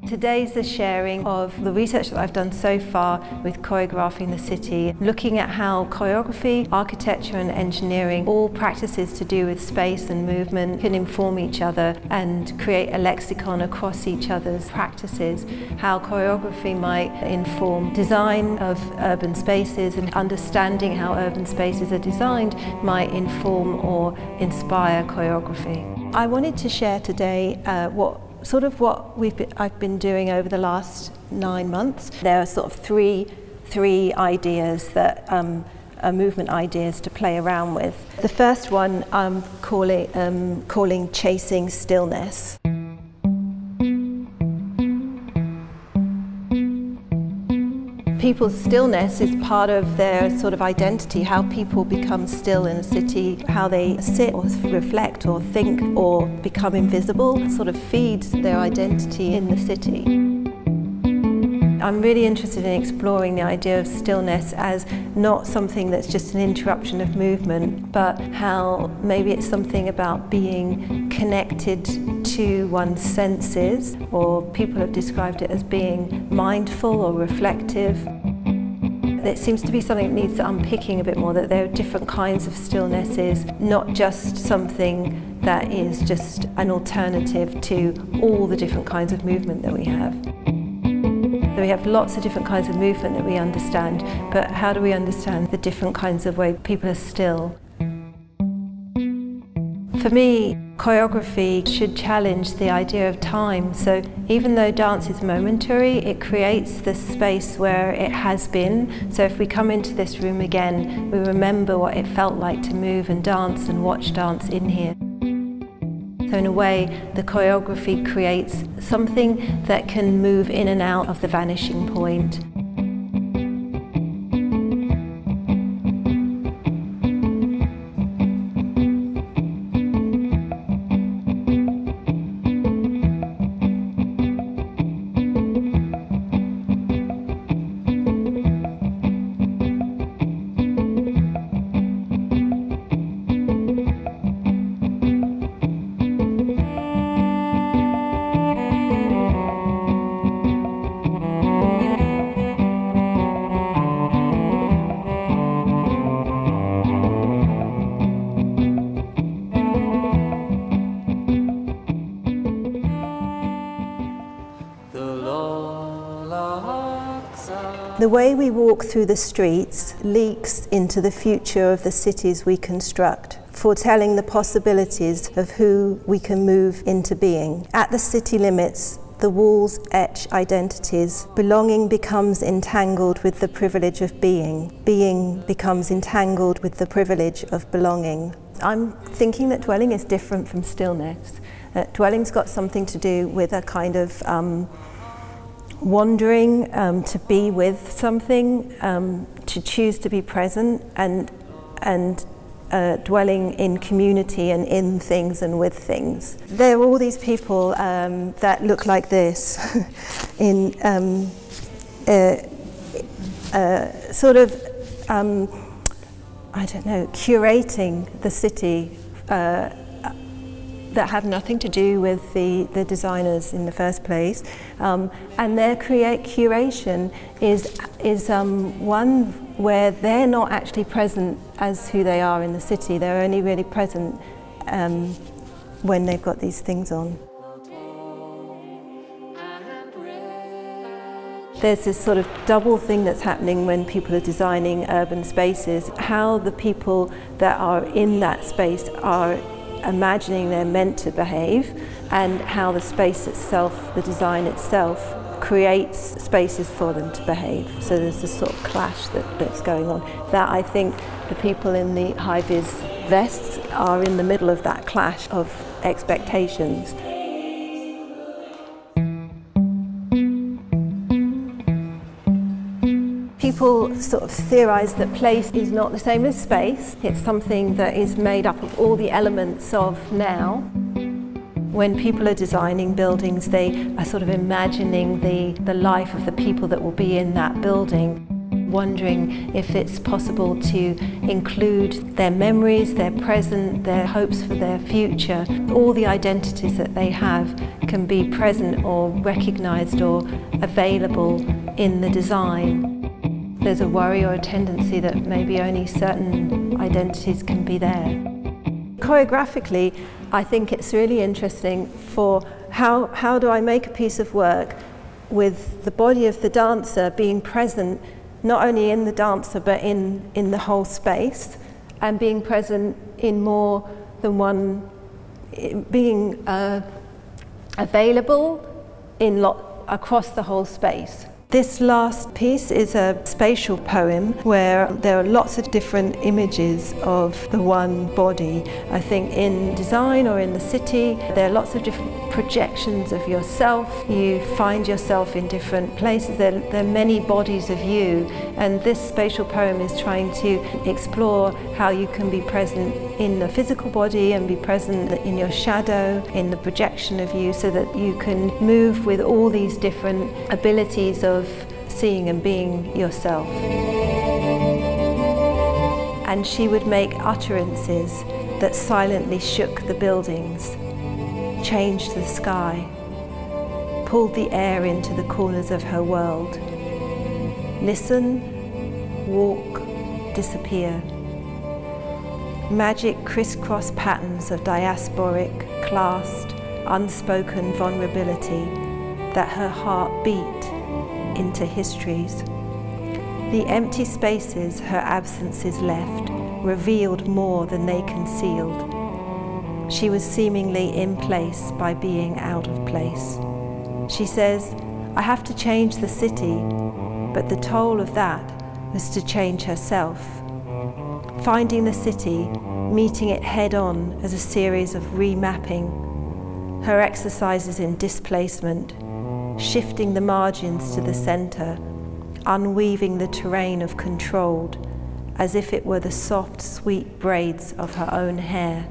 Today's the sharing of the research that I've done so far with Choreographing the City, looking at how choreography, architecture and engineering, all practices to do with space and movement, can inform each other and create a lexicon across each other's practices, how choreography might inform design of urban spaces, and understanding how urban spaces are designed might inform or inspire choreography. I wanted to share today what I've been doing over the last 9 months. There are sort of three ideas that are movement ideas to play around with. The first one I'm calling chasing stillness. People's stillness is part of their sort of identity, how people become still in a city, how they sit or reflect or think or become invisible, sort of feeds their identity in the city. I'm really interested in exploring the idea of stillness as not something that's just an interruption of movement, but how maybe it's something about being connected to one's senses, or people have described it as being mindful or reflective. It seems to be something that needs unpicking a bit more, that there are different kinds of stillnesses, not just something that is just an alternative to all the different kinds of movement that we have. So we have lots of different kinds of movement that we understand, but how do we understand the different kinds of way people are still? For me, choreography should challenge the idea of time. So even though dance is momentary, it creates this space where it has been. So if we come into this room again, we remember what it felt like to move and dance and watch dance in here. So in a way, the choreography creates something that can move in and out of the vanishing point. The way we walk through the streets leaks into the future of the cities we construct, foretelling the possibilities of who we can move into being. At the city limits, the walls etch identities. Belonging becomes entangled with the privilege of being. Being becomes entangled with the privilege of belonging. I'm thinking that dwelling is different from stillness. Dwelling's got something to do with a kind of wandering, to be with something, to choose to be present, and dwelling in community and in things and with things. There are all these people that look like this, in sort of, I don't know, curating the city, that have nothing to do with the designers in the first place, and their curation is one where they're not actually present as who they are in the city. They're only really present when they've got these things on. There's this sort of double thing that's happening when people are designing urban spaces, how the people that are in that space are imagining they're meant to behave, and how the space itself, the design itself, creates spaces for them to behave. So there's this sort of clash that's going on. That, I think, the people in the high-vis vests are in the middle of that clash of expectations. People sort of theorise that place is not the same as space. It's something that is made up of all the elements of now. When people are designing buildings, they are sort of imagining the life of the people that will be in that building, wondering if it's possible to include their memories, their present, their hopes for their future, all the identities that they have can be present or recognised or available in the design. There's a worry or a tendency that maybe only certain identities can be there. Choreographically, I think it's really interesting for how do I make a piece of work with the body of the dancer being present not only in the dancer but in the whole space, and being present in more than one, being available across the whole space. This last piece is a spatial poem where there are lots of different images of the one body. I think in design or in the city, there are lots of different projections of yourself. You find yourself in different places. There are many bodies of you, and this spatial poem is trying to explore how you can be present in the physical body and be present in your shadow, in the projection of you, so that you can move with all these different abilities of seeing and being yourself. And she would make utterances that silently shook the buildings, changed the sky, pulled the air into the corners of her world. Listen, walk, disappear. Magic crisscross patterns of diasporic, classed, unspoken vulnerability that her heart beat into histories. The empty spaces her absences left revealed more than they concealed. She was seemingly in place by being out of place. She says, I have to change the city, but the toll of that was to change herself. Finding the city, meeting it head on as a series of remapping, her exercises in displacement, shifting the margins to the center, unweaving the terrain of controlled, as if it were the soft, sweet braids of her own hair.